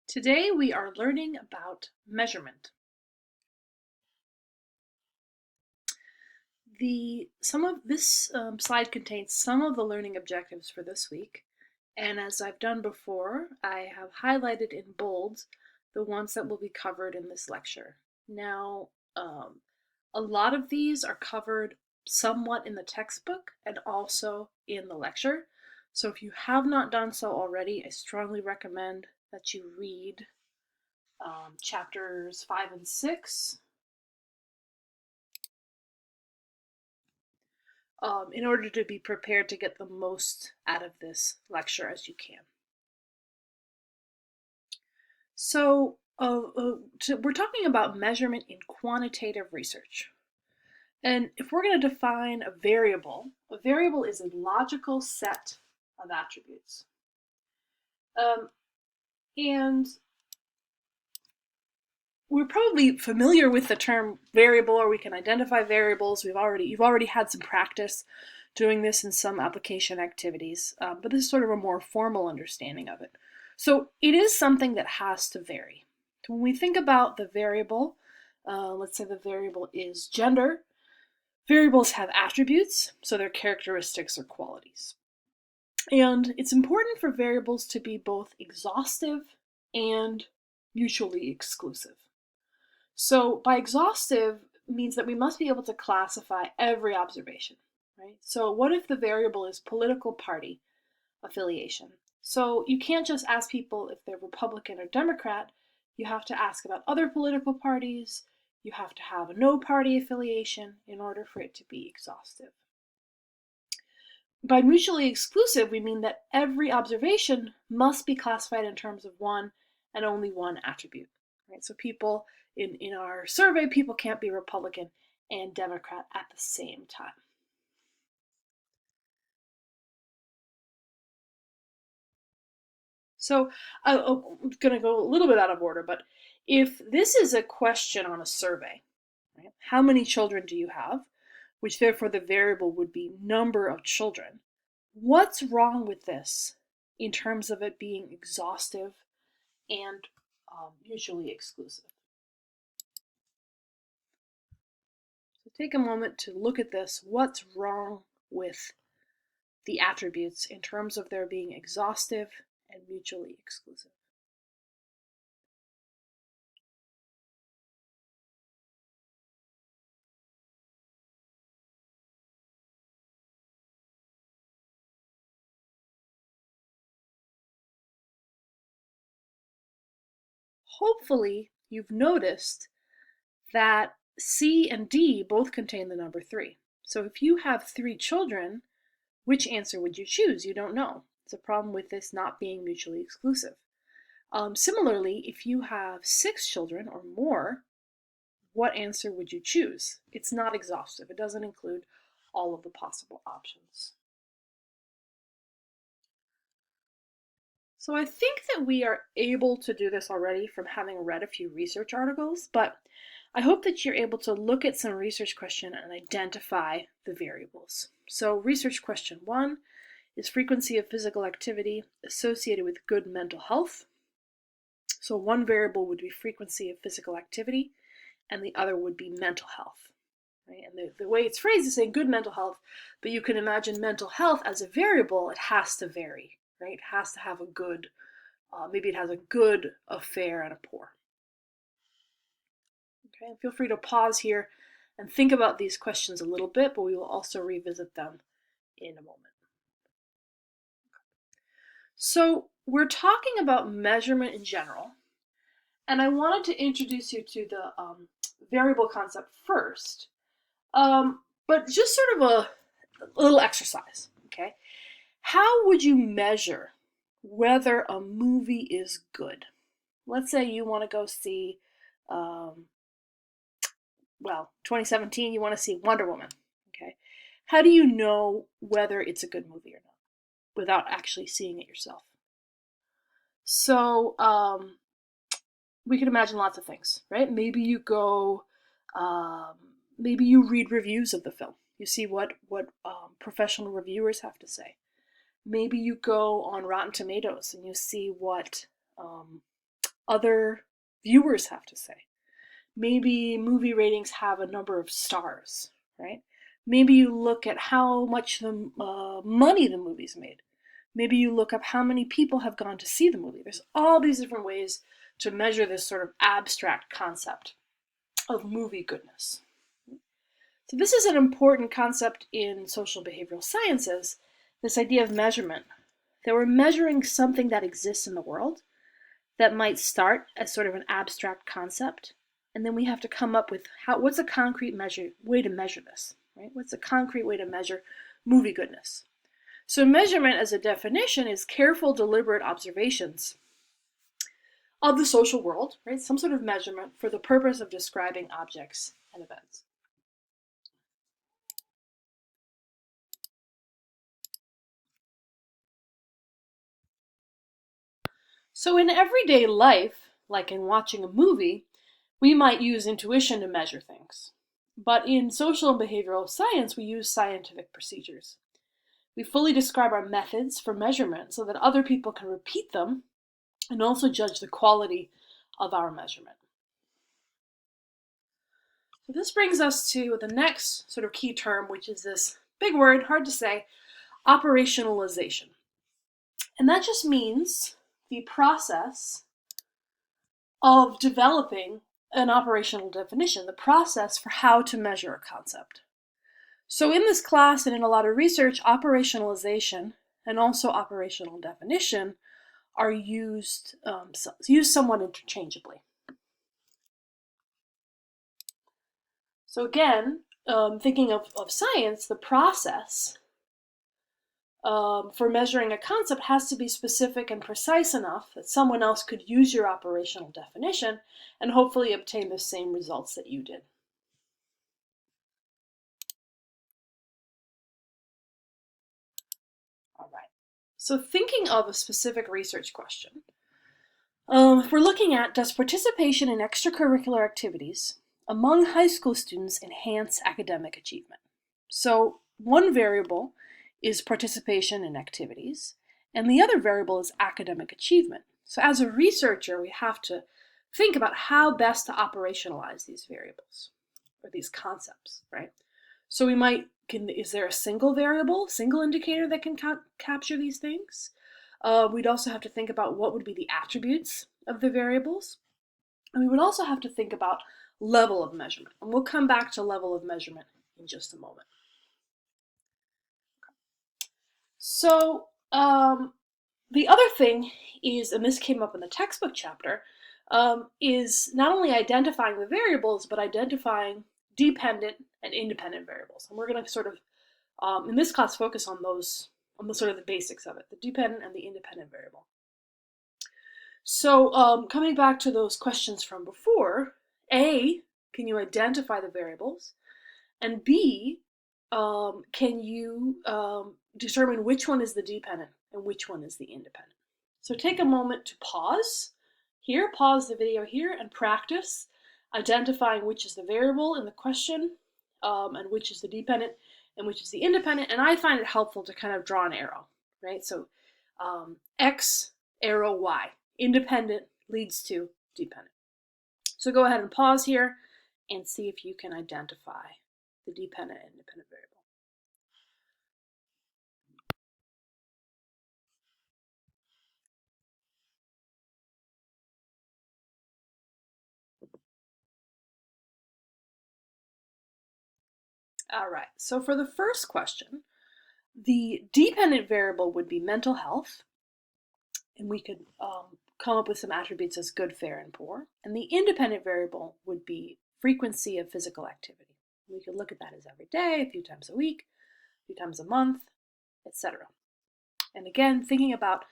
Today we are learning about measurement. Some of this slide contains some of the learning objectives for this week, and as I've done before, I have highlighted in bold the ones that will be covered in this lecture. Now, a lot of these are covered somewhat in the textbook and also in the lecture. So if you have not done so already, I strongly recommend that you read chapters 5 and 6 in order to be prepared to get the most out of this lecture as you can. So we're talking about measurement in quantitative research. And if we're going to define a variable is a logical set of attributes. And we're probably familiar with the term variable, or we can identify variables. You've already had some practice doing this in some application activities, but this is sort of a more formal understanding of it. So it is something that has to vary. When we think about the variable, let's say the variable is gender. Variables have attributes, so they're characteristics or qualities. And it's important for variables to be both exhaustive and mutually exclusive. So by exhaustive means that we must be able to classify every observation, right? So what if the variable is political party affiliation? So you can't just ask people if they're Republican or Democrat. You have to ask about other political parties. You have to have a no party affiliation in order for it to be exhaustive. By mutually exclusive, we mean that every observation must be classified in terms of one and only one attribute. Right? So people in our survey, people can't be Republican and Democrat at the same time. So I'm going to go a little bit out of order, but if this is a question on a survey, right, how many children do you have, which therefore the variable would be number of children, what's wrong with this in terms of it being exhaustive and mutually exclusive? So take a moment to look at this. What's wrong with the attributes in terms of their being exhaustive and mutually exclusive? Hopefully, you've noticed that C and D both contain the number 3. So if you have 3 children, which answer would you choose? You don't know. It's a problem with this not being mutually exclusive. Similarly, if you have 6 children or more, what answer would you choose? It's not exhaustive. It doesn't include all of the possible options. So I think that we are able to do this already from having read a few research articles, but I hope that you're able to look at some research question and identify the variables. So research question 1 is frequency of physical activity associated with good mental health. So one variable would be frequency of physical activity, and the other would be mental health. Right? And the way it's phrased is saying good mental health, but you can imagine mental health as a variable. It has to vary, right? It has to have a good, maybe it has a good, a fair, and a poor. Okay, and feel free to pause here and think about these questions a little bit, but we will also revisit them in a moment. So we're talking about measurement in general, and I wanted to introduce you to the variable concept first, but just sort of a little exercise, okay? How would you measure whether a movie is good? Let's say you want to go see, 2017, you want to see Wonder Woman, okay? How do you know whether it's a good movie or not without actually seeing it yourself? So, we can imagine lots of things, right? Maybe you go, maybe you read reviews of the film. You see what professional reviewers have to say. Maybe you go on Rotten Tomatoes and you see what other viewers have to say. Maybe movie ratings have a number of stars, right? Maybe you look at how much money the movie's made. Maybe you look up how many people have gone to see the movie. There's all these different ways to measure this sort of abstract concept of movie goodness. So this is an important concept in social behavioral sciences, this idea of measurement. That we're measuring something that exists in the world that might start as sort of an abstract concept, and then we have to come up with what's a concrete way to measure this, right? What's a concrete way to measure movie goodness? So measurement as a definition is careful, deliberate observations of the social world, right? Some sort of measurement for the purpose of describing objects and events. So in everyday life, like in watching a movie, we might use intuition to measure things. But in social and behavioral science, we use scientific procedures. We fully describe our methods for measurement so that other people can repeat them and also judge the quality of our measurement. So this brings us to the next sort of key term, which is this big word, hard to say, operationalization. And that just means the process of developing an operational definition, the process for how to measure a concept. So in this class and in a lot of research, operationalization and also operational definition are used somewhat interchangeably. So again, thinking of science, the process for measuring a concept has to be specific and precise enough that someone else could use your operational definition and hopefully obtain the same results that you did. All right. So thinking of a specific research question, if we're looking at, does participation in extracurricular activities among high school students enhance academic achievement? So one variable is participation in activities, and the other variable is academic achievement. So as a researcher, we have to think about how best to operationalize these variables or these concepts, right? So we might, is there a single variable, single indicator that can capture these things? We'd also have to think about what would be the attributes of the variables. And we would also have to think about level of measurement. And we'll come back to level of measurement in just a moment. So the other thing is, and this came up in the textbook chapter, is not only identifying the variables, but identifying dependent and independent variables. And we're going to sort of, in this class, focus on those, on the sort of the basics of it, the dependent and the independent variable. So coming back to those questions from before, A, can you identify the variables? And B, can you determine which one is the dependent and which one is the independent? So take a moment to pause here, pause the video here, and practice identifying which is the variable in the question and which is the dependent and which is the independent. And I find it helpful to kind of draw an arrow, right? So X, arrow Y. Independent leads to dependent. So go ahead and pause here and see if you can identify the dependent and independent variable. All right, so for the first question, the dependent variable would be mental health, and we could come up with some attributes as good, fair, and poor. And the independent variable would be frequency of physical activity. We could look at that as every day, a few times a week, a few times a month, etc. And again, thinking about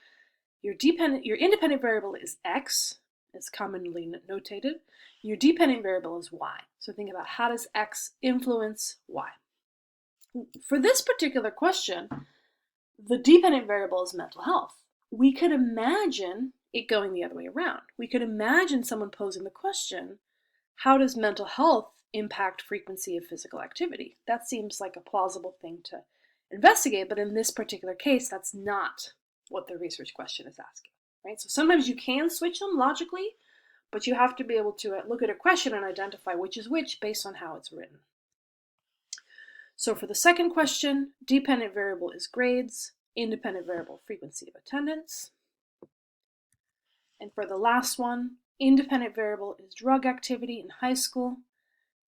your independent variable is X, it's commonly notated. Your dependent variable is Y. So think about how does X influence Y. For this particular question, the dependent variable is mental health. We could imagine it going the other way around. We could imagine someone posing the question, how does mental health impact frequency of physical activity? That seems like a plausible thing to investigate, but in this particular case, that's not what the research question is asking, right? So sometimes you can switch them logically, but you have to be able to look at a question and identify which is which based on how it's written. So for the second question, dependent variable is grades, independent variable frequency of attendance. And for the last one, independent variable is drug activity in high school,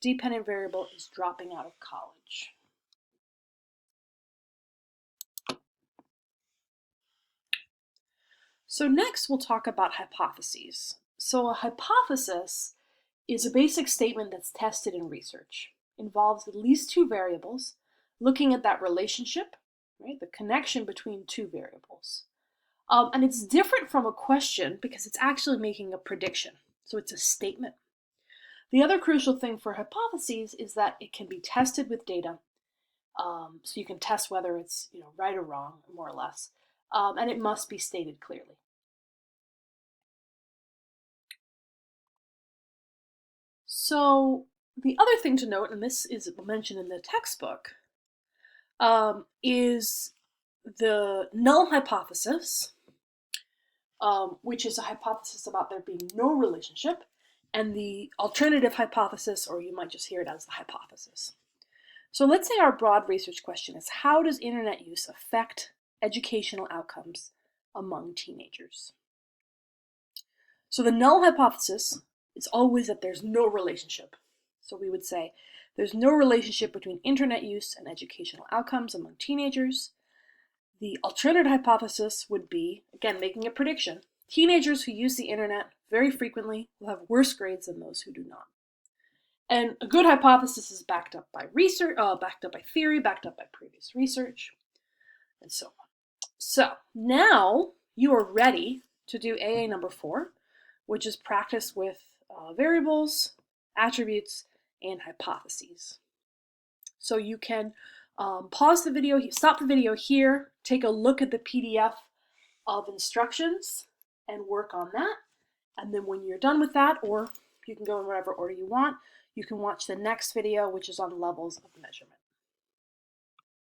dependent variable is dropping out of college. So next we'll talk about hypotheses. So a hypothesis is a basic statement that's tested in research. It involves at least two variables, looking at that relationship, right, the connection between two variables. And it's different from a question because it's actually making a prediction. So it's a statement. The other crucial thing for hypotheses is that it can be tested with data. So you can test whether it's right or wrong, more or less. And it must be stated clearly. So the other thing to note, and this is mentioned in the textbook, is the null hypothesis, which is a hypothesis about there being no relationship, and the alternative hypothesis, or you might just hear it as the hypothesis. So let's say our broad research question is, how does internet use affect educational outcomes among teenagers? So the null hypothesis is always that there's no relationship. So we would say there's no relationship between internet use and educational outcomes among teenagers. The alternative hypothesis would be, again, making a prediction. Teenagers who use the internet very frequently will have worse grades than those who do not. And a good hypothesis is backed up by research, backed up by theory, backed up by previous research, and so on. So now you are ready to do AA number 4, which is practice with variables, attributes, and hypotheses. So you can pause the video, stop the video here, take a look at the PDF of instructions and work on that. And then when you're done with that, or you can go in whatever order you want, you can watch the next video, which is on levels of measurement.